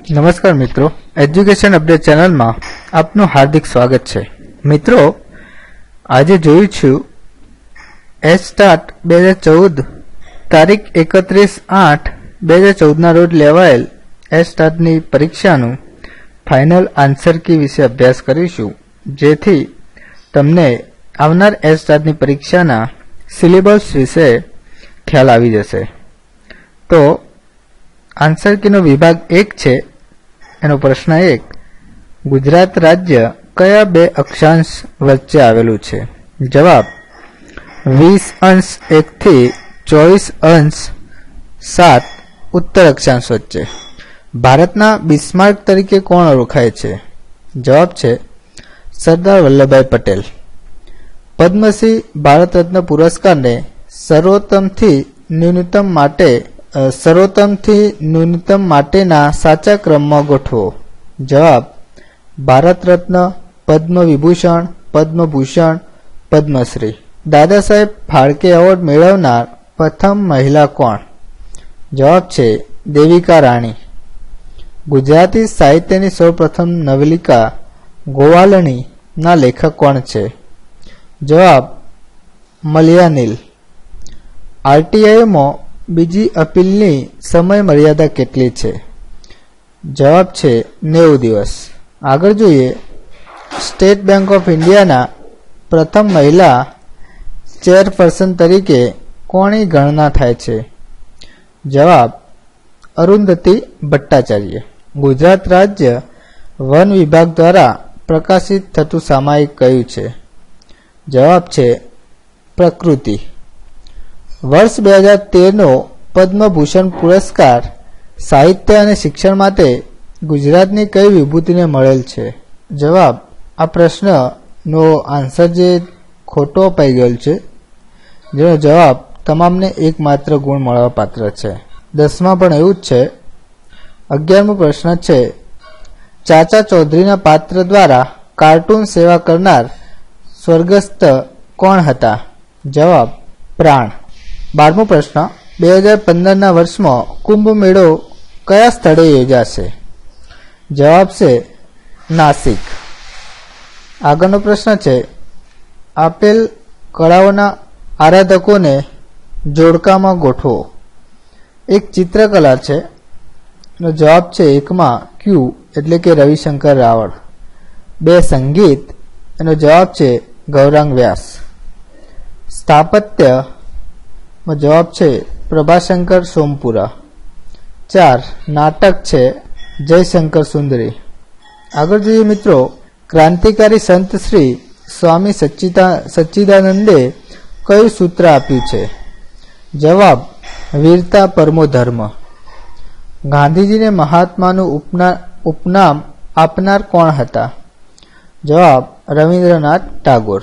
નમસ્કાર મિત્રો, education update ચેનલમાં આપનું હાર્દિક સ્વાગત છે। મિત્રો, આજે જોયું છું એસટાટ 2014 તારીખ 31/8/2014 ના રોજ લેવાયેલ એસટાટની પરીક્ષાનું ફાઇનલ આન્સર કી વિશે અભ્યાસ કરીશું, જેથી તમને આવનાર એસટાટની પરીક્ષાના સિલેબસ વિશે ખ્યાલ આવી જશે। તો આન્સર કીનો વિભાગ 1 છે। એનો પ્રશ્ન 1, ગુજરાત રાજ્ય કયા બે અક્ષાંશ વચ્ચે આવેલું છે? જવાબ 20°1 થી 24°7 ઉત્તર અક્ષાંશ વચ્ચે। ભારતના બિસ્માર્ક તરીકે કોણ ઓળખાય છે? જવાબ છે સરદાર વલ્લભભાઈ પટેલ। પદ્મશ્રી ભારત રત્ન પુરસ્કારને સર્વોત્તમથી ન્યૂનતમ માટેના સાચા ક્રમમાં ગોઠવો। જવાબ ભારત રત્ન, પદ્મ વિભૂષણ, પદ્મભૂષણ, પદ્મશ્રી। દાદા સાહેબ ફાળકે એવોર્ડ મેળવનાર પ્રથમ મહિલા કોણ? જવાબ છે દેવિકા રાણી। ગુજરાતી સાહિત્યની સૌપ્રથમ નવલિકા ગોવાલણી ના લેખક કોણ છે? જવાબ મલયાનિલ। આરટીઆઈમાં બીજી અપીલની સમય મર્યાદા કેટલી છે? જવાબ છે 90 દિવસ। આગળ જોઈએ, સ્ટેટ બેંક ઓફ ઇન્ડિયાના પ્રથમ મહિલા ચેરપર્સન તરીકે કોની ગણના થાય છે? જવાબ અરુંધતી ભટ્ટાચાર્ય। ગુજરાત રાજ્ય વન વિભાગ દ્વારા પ્રકાશિત થતું સામાયિક કયું છે? જવાબ છે પ્રકૃતિ। વર્ષ 2013નો પદ્મભૂષણ પુરસ્કાર સાહિત્ય અને શિક્ષણ માટે ગુજરાતની કઈ વિભૂતિને મળેલ છે? જવાબ, આ પ્રશ્નનો આન્સર જે ખોટો અપાઈ ગયેલ છે, જેનો જવાબ તમામને એકમાત્ર ગુણ મળવા પાત્ર છે। 10માં પણ એવું જ છે। 11મો પ્રશ્ન છે, ચાચા ચૌધરીના પાત્ર દ્વારા કાર્ટૂન સેવા કરનાર સ્વર્ગસ્થ કોણ હતા? જવાબ પ્રાણ। 12મો પ્રશ્ન, 2015ના વર્ષમાં કુંભ મેળો કયા સ્થળે યોજાશે? જવાબ છે નાસિક। આગળનો પ્રશ્ન છે, આપેલ કળાઓના આરાધકોને જોડકામાં ગોઠવો। એક ચિત્રકલા છે, એનો જવાબ છે 1માં ક્યુ એટલે કે રવિશંકર રાવળ। 2 સંગીત, એનો જવાબ છે ગૌરાંગ વ્યાસ। સ્થાપત્ય માં જવાબ છે પ્રભાશંકર સોમપુરા। 4 નાટક છે જયશંકર સુંદરી। આગળ જોઈએ મિત્રો, ક્રાંતિકારી સંત શ્રી સ્વામી સચ્ચિદાનંદે કયું સૂત્ર આપ્યું છે? જવાબ વીરતા પરમો ધર્મ। ગાંધીજીને મહાત્માનું ઉપનામ આપનાર કોણ હતા? જવાબ રવિન્દ્રનાથ ટાગોર।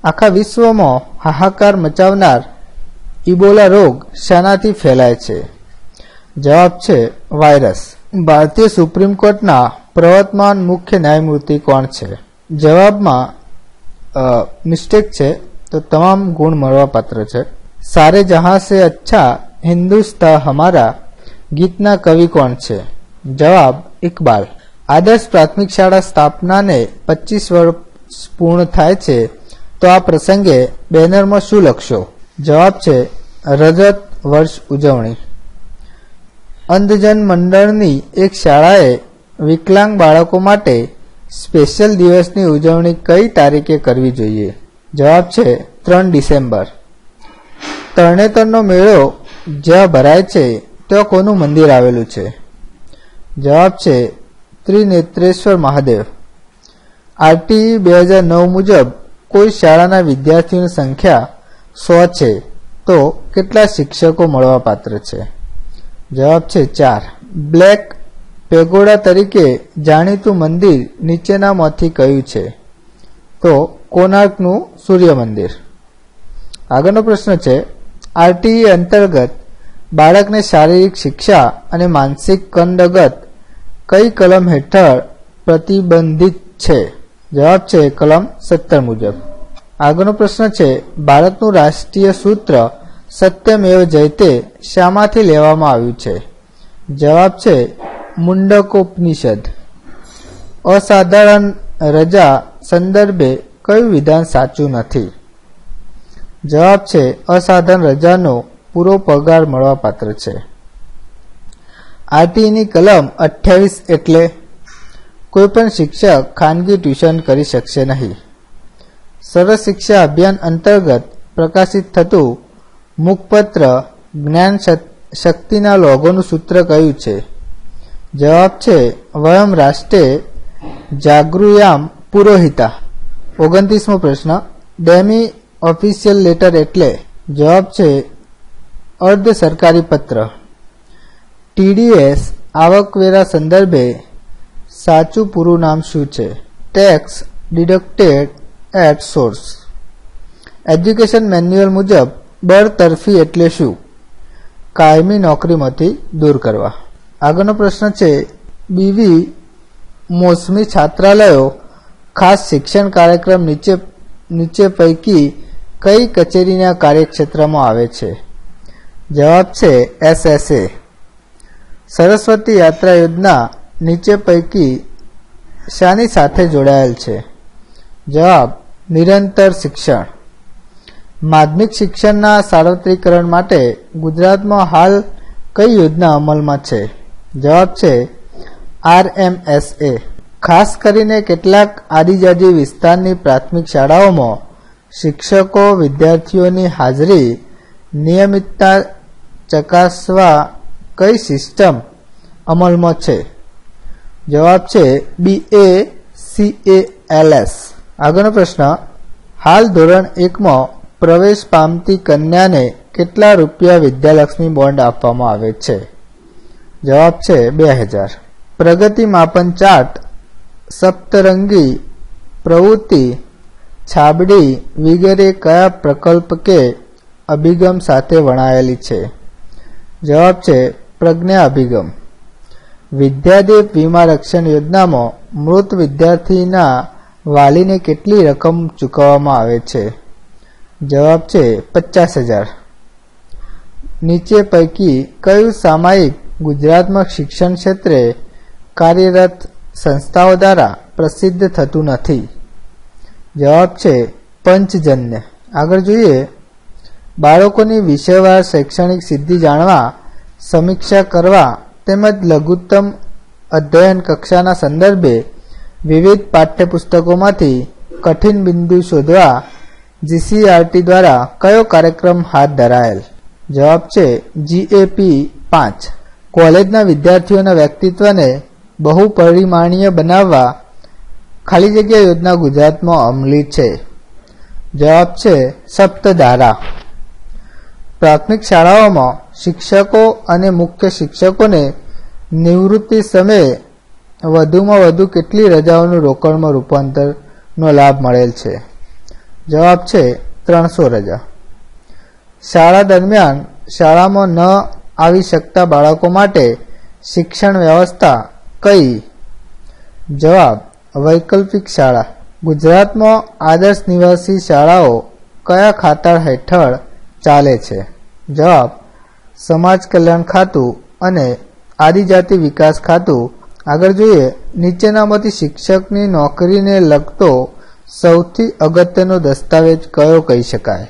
આખા વિશ્વમાં હાહાકાર મચાવનાર ઇબોલા રોગ શાનાથી ફેલાય છે? જવાબ છે વાયરસ। ભારતીય સુપ્રીમ કોર્ટના પ્રવર્તમાન મુખ્ય ન્યાયમૂર્તિ કોણ છે? જવાબમાં મિસ્ટેક છે, તો તમામ ગુણ મળવા પાત્ર છે। સારે જહાં સે અચ્છા હિન્દુસ્તા હમારા ગીતના કવિ કોણ છે? જવાબ ઇકબાલ। આદર્શ પ્રાથમિક શાળા સ્થાપનાને 25 વર્ષ પૂર્ણ થાય છે, તો આ પ્રસંગે બેનરમાં શું લખશો? જવાબ છે રજત વર્ષ ઉજવણી। અંધજન મંડળની એક શાળાએ વિકલાંગ બાળકો માટે સ્પેશિયલ દિવસની ઉજવણી કઈ તારીખે કરવી જોઈએ? જવાબ છે 3 ડિસેમ્બર। તરણેતરનો મેળો જ્યાં ભરાય છે ત્યાં કોનું મંદિર આવેલું છે? જવાબ છે ત્રિનેત્રેશ્વર મહાદેવ। આરટીઈ 2009 મુજબ કોઈ શાળાના વિદ્યાર્થીઓની સંખ્યા 100 છે, તો કેટલા શિક્ષકો મળવા પાત્ર છે? જવાબ છે 4। બ્લેક પેગોડા તરીકે જાણીતું મંદિર નીચેનામાંથી કયું છે? તો કોણાર્કનું સૂર્ય મંદિર। આગળનો પ્રશ્ન છે, આરટીઈ અંતર્ગત બાળકને શારીરિક શિક્ષા અને માનસિક કંદગત કઈ કલમ હેઠળ પ્રતિબંધિત છે? જવાબ છે કલમ 17 મુજબ। આગળનો પ્રશ્ન છે, ભારતનું રાષ્ટ્રીય સૂત્ર સત્યમેવ જયતે શામાંથી લેવામાં આવ્યું છે? જવાબ છે મુંડકોપનિષદ. અસાધારણ રજા સંદર્ભે કયું વિધાન સાચું નથી? જવાબ છે અસાધારણ રજાનો પૂરો પગાર મળવાપાત્ર છે. આરટીઈની કલમ 28 એટલે કોઈપણ શિક્ષક ખાનગી ટ્યુશન કરી શકશે નહીં. સરળ શિક્ષા અભિયાન અંતર્ગત પ્રકાશિત થતું મુખપત્ર જ્ઞાન શક્તિના લોગોનું સૂત્ર કયું છે? જવાબ છે વયમ રાષ્ટ્રે જાગૃયામ પુરોહિતા. 29મો પ્રશ્ન, ડેમી ઓફિશિયલ લેટર એટલે? જવાબ છે અર્ધ સરકારી પત્ર. ટીડીએસ આવકવેરા સંદર્ભે સાચું પૂરું નામ શું છે? Tax deducted at source. Education manual મુજબ બરતરફી એટલે શું? કાયમી નોકરીમાંથી દૂર કરવા. આગળનો પ્રશ્ન છે બીવી મોસમી છાત્રાલયો ખાસ શિક્ષણ કાર્યક્રમ નીચે પૈકી કઈ કચેરીના કાર્યક્ષેત્રમાં આવે છે? જવાબ છે એસએસએ. સરસ્વતી યાત્રા યોજના નીચે પૈકી શાની સાથે જોડાયેલ છે? જવાબ નિરંતર શિક્ષણ. માધ્યમિક શિક્ષણના સાર્વત્રિકરણ માટે ગુજરાતમાં હાલ કઈ યોજના અમલમાં છે? જવાબ છે આરએમએસએ. ખાસ કરીને કેટલાક આદિજાતિ વિસ્તારની પ્રાથમિક શાળાઓમાં શિક્ષકો વિદ્યાર્થીઓની હાજરી નિયમિતતા ચકાસવા કઈ સિસ્ટમ અમલમાં છે? જવાબ છે BACALS. આગળનો પ્રશ્ન, હાલ ધોરણ 1માં પ્રવેશ પામતી કન્યાને કેટલા રૂપિયા વિદ્યાલક્ષ્મી બોન્ડ આપવામાં આવે છે? જવાબ છે 2000. પ્રગતિ માપન ચાર્ટ સપ્તરંગી પ્રવૃત્તિ છાબડી વગેરે કયા પ્રકલ્પ કે અભિગમ સાથે વણાયેલી છે? જવાબ છે પ્રજ્ઞા અભિગમ. વિદ્યાદીપ વીમા રક્ષણ યોજનામાં મૃત વિદ્યાર્થીના વાલીને કેટલી રકમ ચૂકવવામાં આવે છે? જવાબ છે 50,000. નીચે પૈકી કયું સામાયિક ગુજરાતમાં શિક્ષણ ક્ષેત્રે કાર્યરત સંસ્થાઓ દ્વારા પ્રસિદ્ધ થતું નથી? જવાબ છે પંચજન્ય. આગળ જોઈએ, બાળકોની વિષયવાર શૈક્ષણિક સિદ્ધિ જાણવા, સમીક્ષા કરવા તેમજ લઘુત્તમ અધ્યયન કક્ષાના સંદર્ભે વિવિધ પાઠ્યપુસ્તકોમાંથી કઠિન બિંદુ શોધવા જીસીઆરટી દ્વારા કયો કાર્યક્રમ હાથ ધરાયેલ? જવાબ છે GAP 5. કોલેજના વિદ્યાર્થીઓના વ્યક્તિત્વને બહુપરિમાણીય બનાવવા ખાલી જગ્યા યોજના ગુજરાતમાં અમલી છે? જવાબ છે સપ્તધારા. પ્રાથમિક શાળાઓમાં શિક્ષકો અને મુખ્ય શિક્ષકોને નિવૃત્તિ સમયે વધુમાં વધુ કેટલી રજાઓનું રોકડમાં રૂપાંતરનો લાભ મળેલ છે? જવાબ છે 300 રજા. શાળા દરમિયાન શાળામાં ન આવી શકતા બાળકો માટે શિક્ષણ વ્યવસ્થા કઈ? જવાબ વૈકલ્પિક શાળા. ગુજરાતમાં આદર્શ નિવાસી શાળાઓ કયા ખાતા હેઠળ ચાલે છે? જવાબ સમાજ કલ્યાણ ખાતું અને આદિજાતિ વિકાસ ખાતું. આગળ જોઈએ, નીચેનામાંથી શિક્ષકની નોકરીને લગતો સૌથી અગત્યનો દસ્તાવેજ કયો કહી શકાય?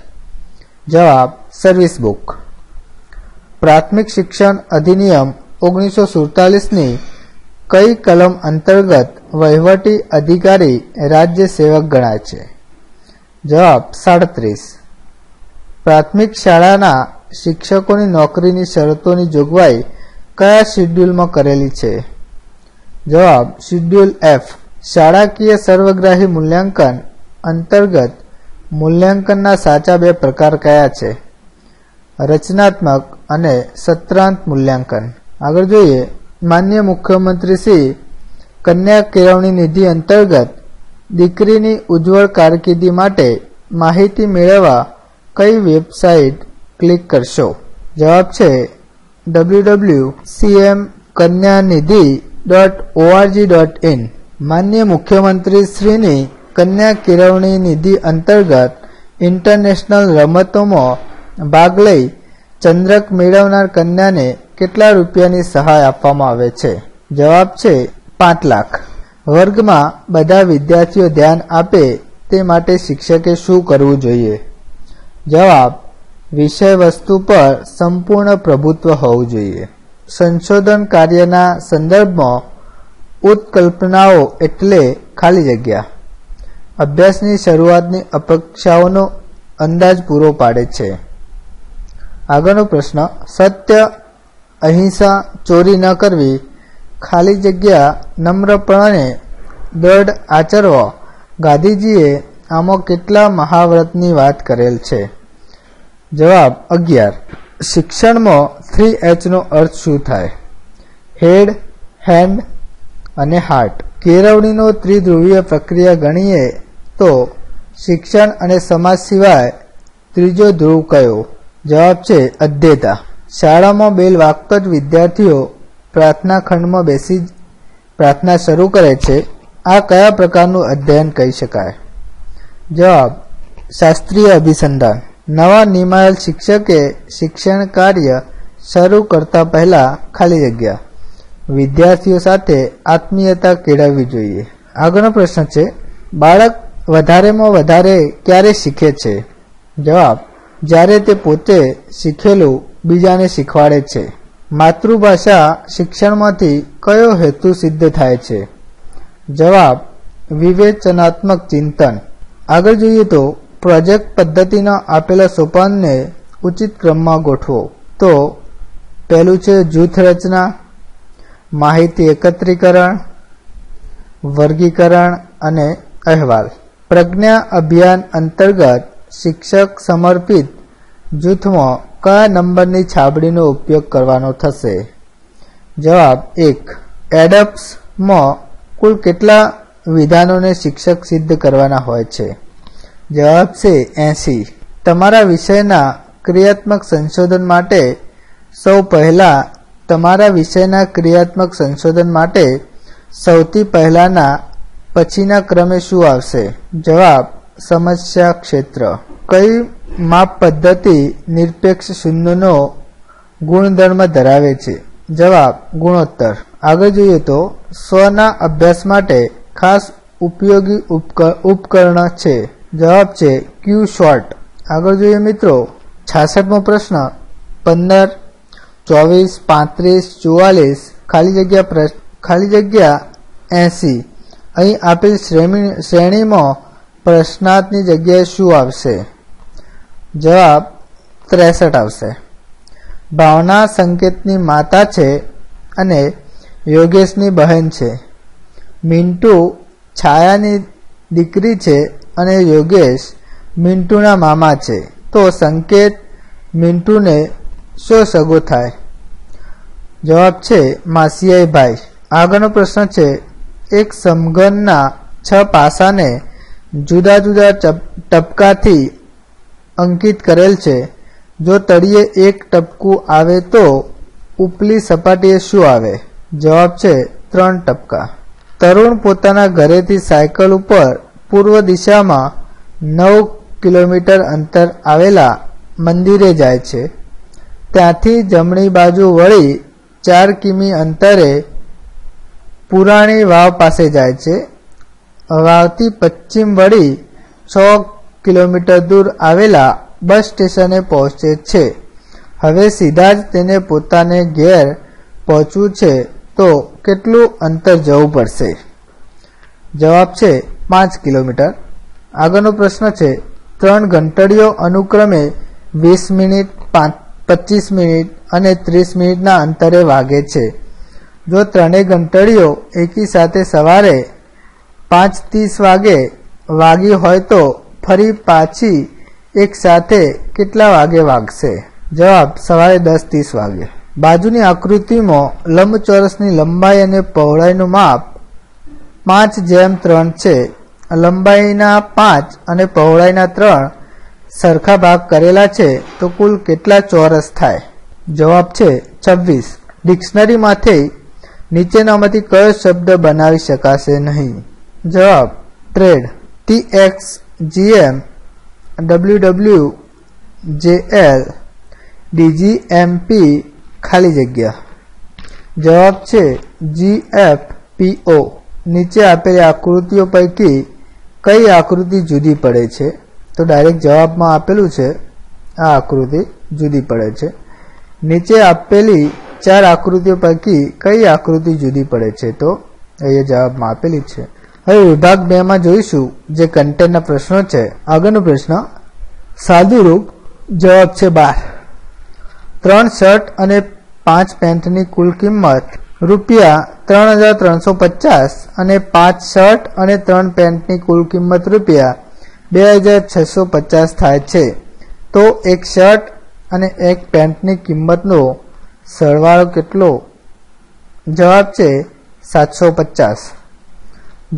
જવાબ સર્વિસ બુક. પ્રાથમિક શિક્ષણ અધિનિયમ 1947ની કઈ કલમ અંતર્ગત વહીવટી અધિકારી રાજ્ય સેવક ગણાય છે? જવાબ 37. પ્રાથમિક શાળાના શિક્ષકોની નોકરીની શરતોની જોગવાઈ કયા શિડ્યુલમાં કરેલી છે? જવાબ શિડ્યુલ F. શાળાકીય સર્વગ્રાહી મૂલ્યાંકન અંતર્ગત મૂલ્યાંકનના સાચા બે પ્રકાર કયા છે? રચનાત્મક અને સત્રાંત મૂલ્યાંકન. આગળ જોઈએ, માનનીય મુખ્યમંત્રી શ્રી કન્યા કેળવણી નિધિ અંતર્ગત દીકરીની ઉજ્જવળ કારકિર્દી માટે માહિતી મેળવવા કઈ વેબસાઇટ ક્લિક કરશો? જવાબ છે www.cmkanyanidhi.org.in. માનનીય મુખ્યમંત્રી શ્રીની કન્યા કેળવણી નિધિ અંતર્ગત ઇન્ટરનેશનલ રમતોમાં ભાગ લઈ ચંદ્રક મેળવનાર કન્યાને કેટલા રૂપિયાની સહાય આપવામાં આવે છે? જવાબ છે 5 લાખ. વર્ગમાં બધા વિદ્યાર્થીઓ ધ્યાન આપે તે માટે શિક્ષકે શું કરવું જોઈએ? જવાબ: વિષય વસ્તુ પર સંપૂર્ણ પ્રભુત્વ હોવું જોઈએ. સંશોધન કાર્યના સંદર્ભમાં ઉત્કલ્પનાઓ એટલે ખાલી જગ્યા. અભ્યાસની શરૂઆતની અપેક્ષાઓનો અંદાજ પૂરો પાડે છે. આગળનો પ્રશ્ન: સત્ય, અહિંસા, ચોરી ન કરવી, ખાલી જગ્યા, નમ્રપણે દ્રઢ આચરવો. ગાંધીજીએ આમાં કેટલા મહાવ્રતની વાત કરેલ છે? જવાબ: 11. શિક્ષણમાં 3H નો અર્થ શું થાય? હેડ, હેન્ડ અને હાર્ટ. કેળવણીનો ત્રિધ્રુવીય પ્રક્રિયા ગણીએ તો શિક્ષણ અને સમાજ સિવાય ત્રીજો ધ્રુવ કયો? જવાબ છે અધ્યતા. શાળામાં બેલ વાગતો જ વિદ્યાર્થીઓ પ્રાર્થના ખંડમાં બેસી પ્રાર્થના શરૂ કરે છે. આ કયા પ્રકારનું અધ્યયન કહી શકાય? જવાબ: શાસ્ત્રીય અભિસંધાન. નવા નિમાયેલ શિક્ષકે શિક્ષણ કાર્ય શરૂ કરતા પહેલા ખાલી જગ્યા વિદ્યાર્થીઓ સાથે આત્મીયતા કેળવવી જોઈએ. આગળનો પ્રશ્ન છે: બાળક વધારેમાં વધારે ક્યારે શીખે છે? જવાબ: જ્યારે તે પોતે શીખેલું બીજાને શીખવાડે છે. માતૃભાષા શિક્ષણમાંથી કયો હેતુ સિદ્ધ થાય છે? જવાબ: વિવેચનાત્મક ચિંતન. આગળ જોઈએ તો પ્રોજેક્ટ પદ્ધતિના આપેલા સોપાનને ઉચિત ક્રમમાં ગોઠવો. તો પહેલું છે જૂથ રચના, માહિતી એકત્રીકરણ, વર્ગીકરણ અને અહેવાલ. પ્રજ્ઞા અભિયાન અંતર્ગત શિક્ષક સમર્પિત જૂથમાં કયા નંબરની છાબડીનો ઉપયોગ કરવાનો થશે? જવાબ: 1. એડપ્સમાં કુલ કેટલા વિધાનોને શિક્ષક સિદ્ધ કરવાના હોય છે? જવાબ છે 80. તમારા વિષયના ક્રિયાત્મક સંશોધન માટે સૌથી પહેલાના પછીના ક્રમે શું આવશે? જવાબ: સમસ્યા ક્ષેત્ર. કઈ માપ પદ્ધતિ નિરપેક્ષ શૂન્યનો ગુણધર્મ ધરાવે છે? જવાબ: ગુણોત્તર. આગળ જોઈએ તો સ્વના અભ્યાસ માટે ખાસ ઉપયોગી ઉપકરણ છે. જવાબ છે ક્યુ શોર્ટ. આગળ જોઈએ મિત્રો 66મો પ્રશ્ન. 15, 24, 35, 44 ખાલી જગ્યા 80. અહીં આપેલ શ્રેણીમાં પ્રશ્નાર્થની જગ્યાએ શું આવશે? જવાબ 63 આવશે. ભાવના સંકેતની માતા છે અને યોગેશની બહેન છે. મિન્ટુ છાયાની દીકરી છે અને યોગેશ મિન્ટુના મામા છે. તો સંકેત મિન્ટુને શો સગો થાય? જવાબ છે માસિયાઈ ભાઈ. આગળનો પ્રશ્ન છે: એક સમઘનના 6 પાસાને જુદા જુદા ટપકાથી અંકિત કરેલ છે. જો તળિયે એક ટપકું આવે તો ઉપલી સપાટીએ શું આવે? જવાબ છે 3 ટપકા. તરુણ પોતાના ઘરેથી સાયકલ ઉપર પૂર્વ દિશામાં 9 કિલોમીટર અંતર આવેલા મંદિરે જાય છે. ત્યાંથી જમણી બાજુ વળી 4 કિમી અંતરે પુરાણી વાવ પાસે જાય છે. વાવથી પશ્ચિમ વળી 6 કિલોમીટર દૂર આવેલા બસ સ્ટેશને પહોંચે છે. હવે સીધા જ તેને પોતાને ઘેર પહોંચવું છે તો કેટલું અંતર જવું પડશે? જવાબ છે 5 કિલોમીટર. આગળનો પ્રશ્ન છે: 3 ઘંટડીઓ અનુક્રમે 20 મિનિટ, 25 મિનિટ અને 30 મિનિટના અંતરે વાગે છે. જો ત્રણેય ઘંટડીઓ એકી સાથે સવારે 5:30 વાગે વાગી હોય તો ફરી પાછી એક સાથે કેટલા વાગે વાગશે? જવાબ: સવારે 10:30 વાગે. બાજુની આકૃતિમાં લંબચોરસની લંબાઈ અને પહોળાઈનું માપ 5:3 છે. લંબાઈના 5 અને પહોળાઈના 3 સરખા ભાગ કરેલા છે તો કુલ કેટલા ચોરસ થાય? જવાબ છે 26. ડિક્શનરીમાંથી નીચેનામાંથી કયો શબ્દ બનાવી શકાશે નહીં? જવાબ: ટ્રેડ. TXGM, WWJL, DGMP ખાલી જગ્યા. જવાબ છે GFPO। નીચે આપેલી આકૃતિઓ પૈકી કઈ આકૃતિ જુદી પડે છે? તો ડાયરેક્ટ જવાબમાં આપેલું છે આ આકૃતિ જુદી પડે છે। નીચે આપેલી 4 આકૃતિઓ પૈકી કઈ આકૃતિ જુદી પડે છે? તો અહીંયા જવાબમાં આપેલી છે। હવે વિભાગ 2 માં જોઈશું જે કન્ટેન્ટના પ્રશ્નો છે। આગળનો પ્રશ્ન સાદું રૂપ જવાબ છે 12। 3 શર્ટ અને 5 પેન્ટની કુલ કિંમત ₹3350 અને 5 શર્ટ અને 3 પેન્ટની કુલ કિંમત ₹2650 થાય છે। તો એક શર્ટ અને એક પેન્ટની કિંમતનો સરવાળો કેટલો? જવાબ છે 750।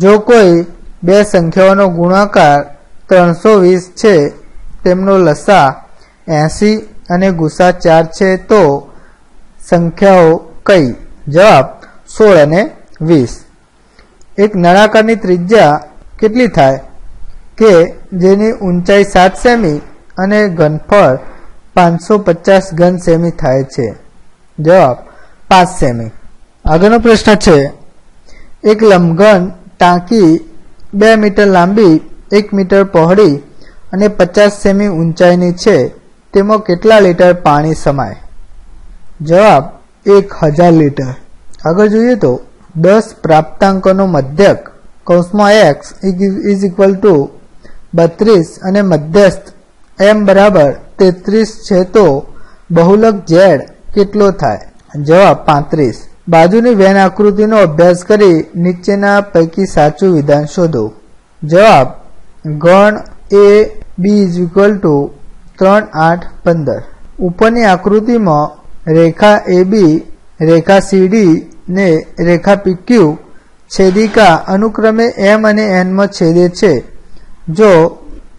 જો કોઈ બે સંખ્યાઓનો ગુણાકાર 320 છે તેમનો લસા 80 અને ગુસા 4 છે તો સંખ્યાઓ કઈ? જવાબ 16 અને 20। એક નળાકારની ત્રિજ્યા કેટલી થાય કે જેની ઊંચાઈ 7 સેમી અને ઘનફળ 550 ઘન સેમી થાય છે? જવાબ 5 સેમી। આગળનો પ્રશ્ન છે એક લંબઘન ટાંકી 2 મીટર લાંબી 1 મીટર પહોળી અને 50 સેમી ઊંચાઈની છે તેમાં કેટલા લીટર પાણી સમાય? જવાબ 1000 લીટર। આગળ જોઈએ તો 10 પ્રાપ્તાંકોનો મધ્યક કૌંસમાં x ઇઝ ઇક્વલ ટુ 32 અને મધ્યસ્થ m બરાબર 33 છે તો બહુલક z કેટલો થાય? જવાબ 35। બાજુની વેન આકૃતિનો અભ્યાસ કરી નીચેના પૈકી સાચું વિધાન શોધો। જવાબ ગણ AB ઇઝ ઇક્વલ ટુ 3 8 15। ઉપરની આકૃતિમાં રેખા AB રેખા CD ને રેખા PQ છેદિકા અનુક્રમે m અને n માં છેદે છે। જો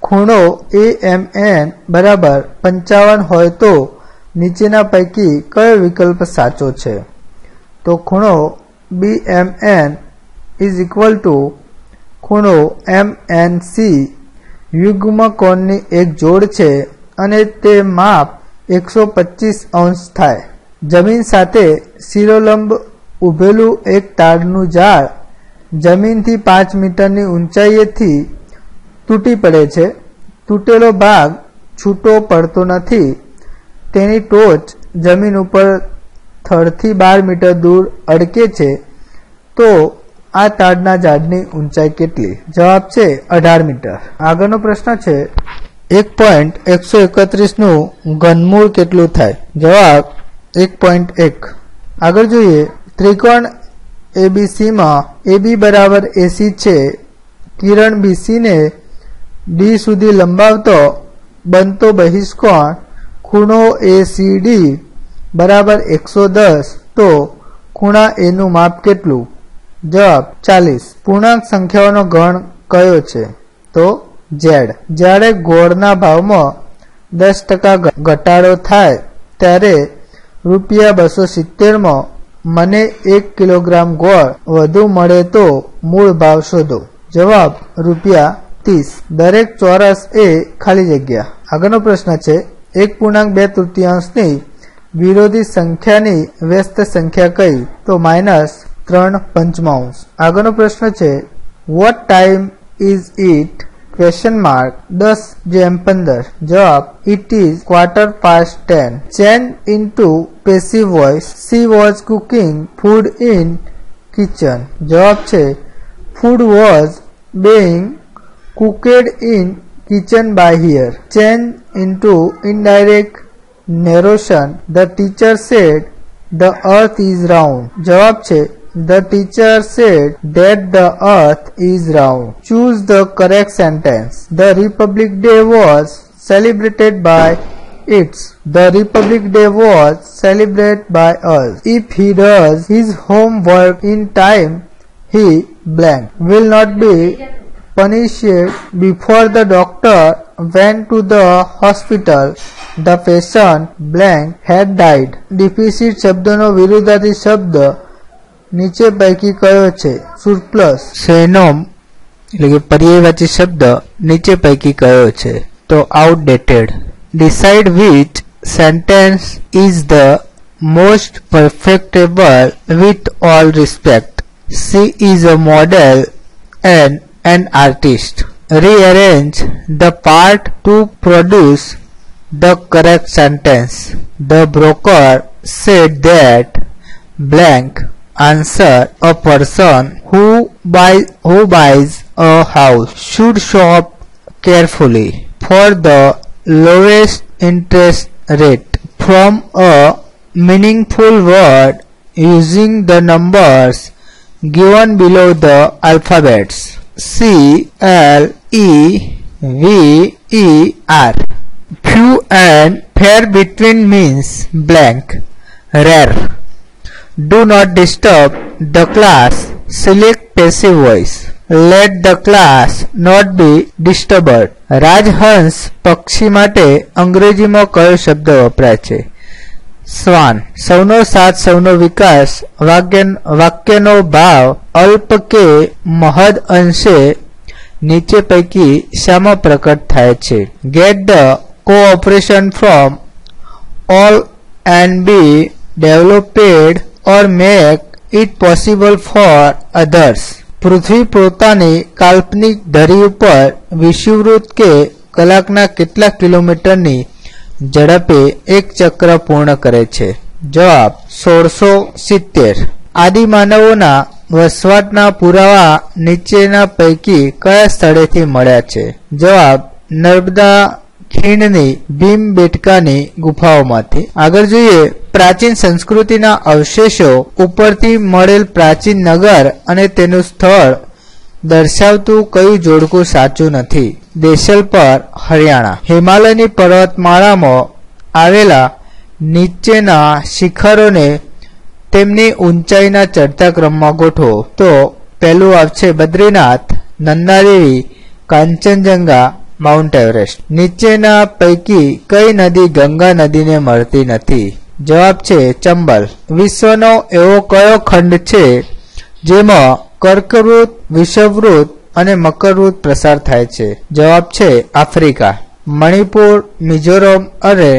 ખૂણો AMN બરાબર 55 હોય તો નીચેના પૈકી કયો વિકલ્પ સાચો છે? તો ખૂણો BMN ઇઝ ઇક્વલ ટુ ખૂણો MNC યુગ્મ કોણની એક જોડ છે અને તે માપ 125 અંશ થાય। જમીન સાથે શિરોલંબ ઉભેલું એક તાડનું ઝાડ જમીનથી 5 મીટરની ઊંચાઈએથી તૂટી પડે છે। તૂટેલો ભાગ છૂટો પડતો નથી। તેની ટોચ જમીન ઉપર થડથી 12 મીટર દૂર અડકે છે તો આ તાડના ઝાડની ઊંચાઈ કેટલી? જવાબ છે 18 મીટર। આગળનો પ્રશ્ન છે 1.131 નું ઘનમૂળ કેટલું થાય? જવાબ 1.1। આગળ જોઈએ ત્રિકોણ ABC માં AB બરાબર AC છે। કિરણ BC ને D સુધી લંબાવતો બનતો બહિષ્કોણ ખૂણો ACD બરાબર 110 તો ખૂણા A નું માપ કેટલું? જવાબ 40। પૂર્ણાંક સંખ્યાઓનો ગણ કયો છે? તો Z। જ્યારે ગોળના ભાવમાં 10% ઘટાડો થાય ત્યારે ₹270 માં મને 1 કિલોગ્રામ ગોળ વધુ મળે તો મૂળ ભાવ શોધો। જવાબ ₹30। દરેક ચોરસ એ ખાલી જગ્યા। આગળનો પ્રશ્ન છે 1.2 વિરોધી સંખ્યાની વ્યસ્ત સંખ્યા કઈ? તો -3/5। આગળનો પ્રશ્ન છે વોટ ટાઈમ ઇઝ ઇટ? (10:15) જવાબ it is 10:15. Change into passive voice. She was cooking food in kitchen. જવાબ છે food was being cooked in kitchen by her. Change into indirect narration. The teacher said the earth is round. જવાબ છે the teacher said that the earth is round. Choose the correct sentence. The Republic Day was celebrated by its. The Republic Day was celebrated by us. If he does his homework in time, he blank will not be punished. Before the doctor went to the hospital, the patient blank had died. Deficit શબ્દનો વિરુદ્ધાર્થી શબ્દ નીચે પૈકી કયો છે? surplus. Synonym એટલે કે પર્યાયવાચી શબ્દ નીચે પૈકી કયો છે? તો outdated. Decide which sentence is the most perfectable with all respect. She is a model and an artist. Rearrange the part to produce the correct sentence. The broker said that blank answer a person who buys a house should shop carefully for the lowest interest rate. From a meaningful word using the numbers given below the alphabets CLEVER. Few and far between means blank, rare. Do not disturb the class. Select passive voice. Let the class not be disturbed. રાજહંસ પક્ષી માટે અંગ્રેજીમાં કયો શબ્દ વપરાય છે? શ્વાન. સૌનો સાથ સૌનો વિકાસ વાક્યનો ભાવ અલ્પ કે મહદ અંશે નીચે પૈકી શામાં પ્રકટ થાય છે? Get the cooperation from all and be developed or make it possible for others. પૃથ્વી પોતાની કાલ્પનિક ધરી ઉપર વિષુવવૃત્ત કે કલાકના કેટલા કિલોમીટરની ઝડપે એક ચક્ર પૂર્ણ કરે છે? જવાબ 1670. આદિમાનવોના વસવાટના પુરાવા નીચેના પૈકી કયા સ્થળેથી મળ્યા છે? જવાબ નર્મદા ખીણની ભીમબેટકાની ગુફાઓમાંથી. આગળ જોઈએ, પ્રાચીન સંસ્કૃતિના અવશેષો ઉપરથી મળેલ પ્રાચીન નગર અને તેનું સ્થળ દર્શાવતું કયું જોડકું સાચું નથી? દેશલપર, હરિયાણા. હિમાલયની પર્વતમાળામાં આવેલા નીચેના શિખરોને તેમની ઊંચાઈના ચડતા ક્રમમાં ગોઠવો. તો પહેલું આવશે બદ્રીનાથ, નંદાદેવી, કાંચનજંગા, માઉન્ટ એવરેસ્ટ. નીચેના પૈકી કઈ નદી ગંગા નદીને મળતી નથી? જવાબ છે ચંબલ. વિશ્વનો એવો કયો ખંડ છે જેમાં કર્કવૃત, વિષુવવૃત્ત અને મકરવૃત્ત પ્રસાર થાય છે? જવાબ છે આફ્રિકા. મણિપુર, મિઝોરમ અને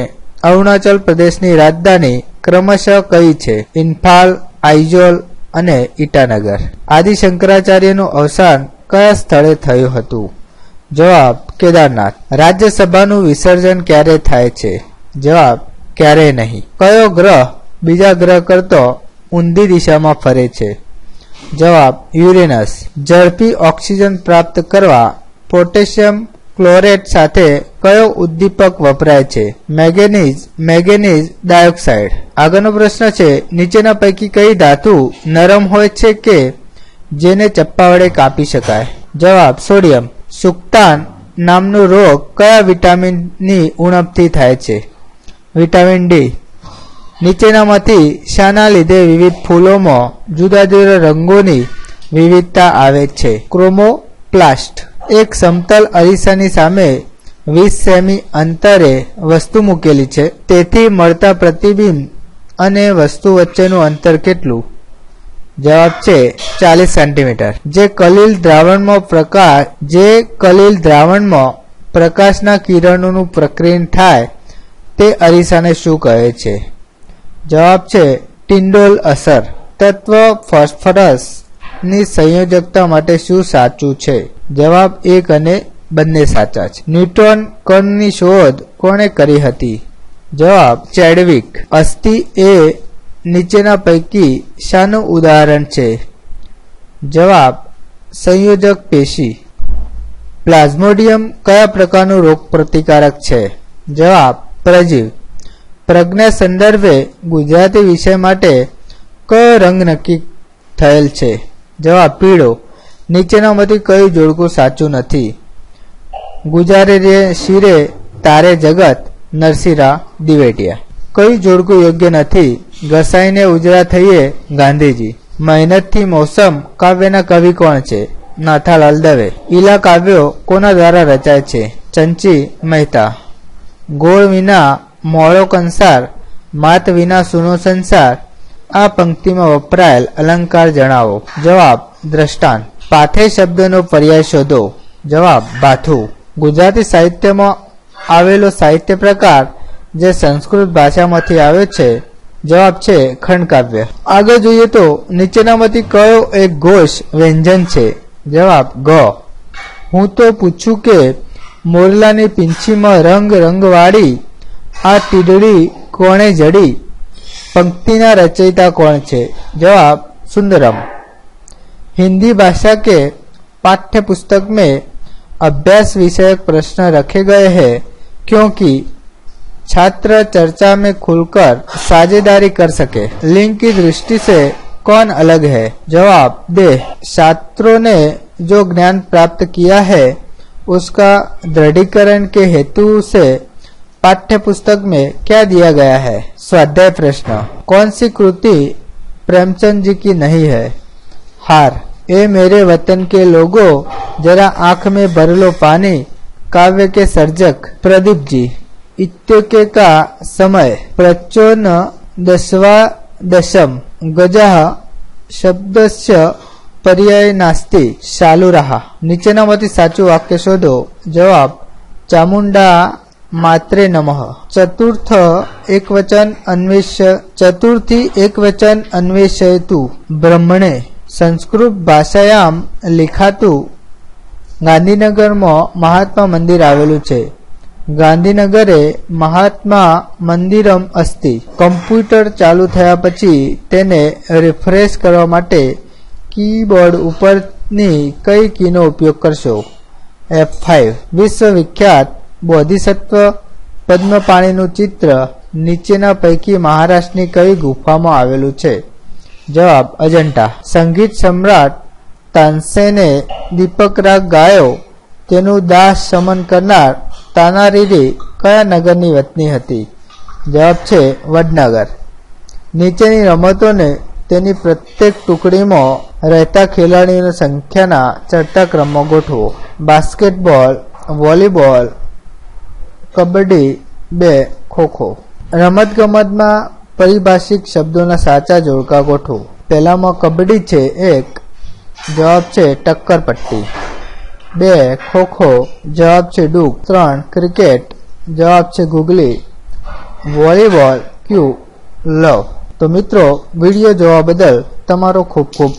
અરુણાચલ પ્રદેશની રાજધાની ક્રમશઃ કઈ છે? ઇમ્ફાલ, આઇઝોલ અને ઈટાનગર. આદિ શંકરાચાર્યનું અવસાન કયા સ્થળે થયું હતું? જવાબ કેદારનાથ. રાજ્યસભાનું વિસર્જન ક્યારે થાય છે? જવાબ ક્યારેય નહીં. કયો ગ્રહ બીજા ગ્રહ કરતો ઊંધી દિશામાં ફરે છે? જવાબ યુરેનસ. ઝડપી ઓક્સિજન પ્રાપ્ત કરવા પોટેશિયમ ક્લોરેટ સાથે કયો ઉદ્દીપક વપરાય છે? Manganese dioxide. આગળનો પ્રશ્ન છે, નીચેના પૈકી કઈ ધાતુ નરમ હોય છે કે જેને ચપ્પા વડે કાપી શકાય? જવાબ સોડિયમ. સુક્તાન નામનો રોગ કયા વિટામિનની ઉણપથી થાય છે? Vitamin D. નીચેનામાંથી શાના લીધે વિવિધ ફૂલોમાં જુદા જુદા રંગોની વિવિધતા આવે છે? ક્રોમોપ્લાસ્ટ. એક સમતલ અરીસાની સામે 20 સેમી અંતરે વસ્તુ મૂકેલી છે, તેથી મળતા પ્રતિબિંબ અને વસ્તુ વચ્ચેનું અંતર કેટલું? જવાબ છે 40 સેન્ટીમીટર. જે કલીલ દ્રાવણમાં પ્રકાશના કિરણોનું પ્રકીર્ણ થાય તે અરીસાને શું કહે છે? જવાબ છે ટિન્ડોલ અસર. તત્વ ફોસ્ફરસ ની સંયોજકતા માટે શું સાચું છે? જવાબ 1 અને બંને સાચા છે. ન્યુટ્રોન કણની શોધ કોણે કરી હતી? જવાબ ચેડવિક. અસ્થિ એ નીચેના પૈકી શાનું ઉદાહરણ છે? જવાબ સંયોજક પેશી. પ્લાઝ્મોડિયમ કયા પ્રકારનું રોગ પ્રતિકારક છે? જવાબ પ્રજીવ. પ્રજ્ઞા સંદર્ભે ગુજરાતી વિષય માટે કયો રંગ નક્કી થયેલ છે? જવાબ પીળો. નીચેનામાંથી કયું જોડકું સાચું નથી? ગુજારે રે શિરે તારે જગત, નરસિંહા દિવેટિયા. કયું જોડકું યોગ્ય નથી? ઘસાઈને ઉજળા થઈએ, ગાંધીજી. મહેનતથી મોસમ કાવ્યના કવિ કોણ છે? નાથાલાલ દવે. ઈલા કાવ્યો કોના દ્વારા રચાય છે? ચંચી મહેતા. ગોળ વિના મોળો કંસાર, માત વિના સૂનો સંસાર. આ પંક્તિમાં વપરાયેલ અલંકાર જણાવો. જવાબ દ્રષ્ટાંત. પાથે શબ્દનો પર્યાય શોધો. જવાબ ભાથું. ગુજરાતી સાહિત્યમાં આવેલો સાહિત્ય પ્રકાર જે સંસ્કૃત ભાષામાંથી આવ્યો છે જવાબ છે ખંડકાવ્ય। આગળ જોઈએ તો નીચેનામાંથી કયો એક ઘોષ વ્યંજન છે? જવાબ ગ। હું તો પૂછું કે મોરલાની પીંછીમાં રંગ રંગવાળી આ તીડડી કોણે જડી? पंक्तिना रचयिता कौन छे? जवाब सुंदरम। हिंदी भाषा के पाठ्य पुस्तक में अभ्यास विषयक प्रश्न रखे गए हैं क्योंकि छात्र चर्चा में खुलकर साझेदारी कर सके। लिंग की दृष्टि से कौन अलग है? जवाब देह। छात्रों ने जो ज्ञान प्राप्त किया है उसका दृढ़ीकरण के हेतु से पाठ्य पुस्तक में क्या दिया गया है? स्वाध्याय प्रश्न। कौन सी कृति प्रेमचंद जी की नहीं है? हार। ए मेरे वतन के लोगों जरा आंख में भर लो पानी काव्य के सर्जक प्रदीप जी। इत्युके का समय प्रचोन दशवा दशम गजः शब्दस्य पर्याय नास्ति चालू रहा। नीचेनामांथी साचुं वाक्य शोधो। जवाब चामुंडा मात्रे नमः। चतुर्थी एकवचन अन्वेषयतु ब्रह्मणे। संस्कृत भाषायां लिखातु गांधीनगर में महात्मा मंदिर आवेलू छे। गांधीनगरे महात्मा मंदिरम अस्ति। कम्प्यूटर चालू थया पछी तेने रिफ्रेश करवा माटे कीबोर्ड उपरनी कई कीनो उपयोग करशो? F5। विश्वविख्यात बोधिसत्व पद्मपाणीनु चित्र नीचेना पैकी महाराष्ट्रनी कई गुफामां आवेलू छे? जवाब अजंता। संगीत सम्राट तानसेने दीपक राग गायो तेनु दास शमन करनार तानारीरी कया नगरनी वतनी हती? जवाब छे वडनगर। नीचेनी रमतोने तेनी प्रत्येक टुकड़ीमां रहता खेलाड़ीओनी संख्याना चढ़ता क्रममां गोठवो। Basketball, volleyball, kabaddi, 2 kho kho. रमत-गमत में परिभाषित शब्दों साचा जोड़का गोठवो। पहला में कबड्डी छे 1, जवाब छे टक्कर पट्टी। 2 खो-खो, जवाब छे डूक। 3 क्रिकेट, जवाब छे गुगली। Volleyball Q love. तो मित्रों वीडियो जोवा बदल तमारो खूब खूब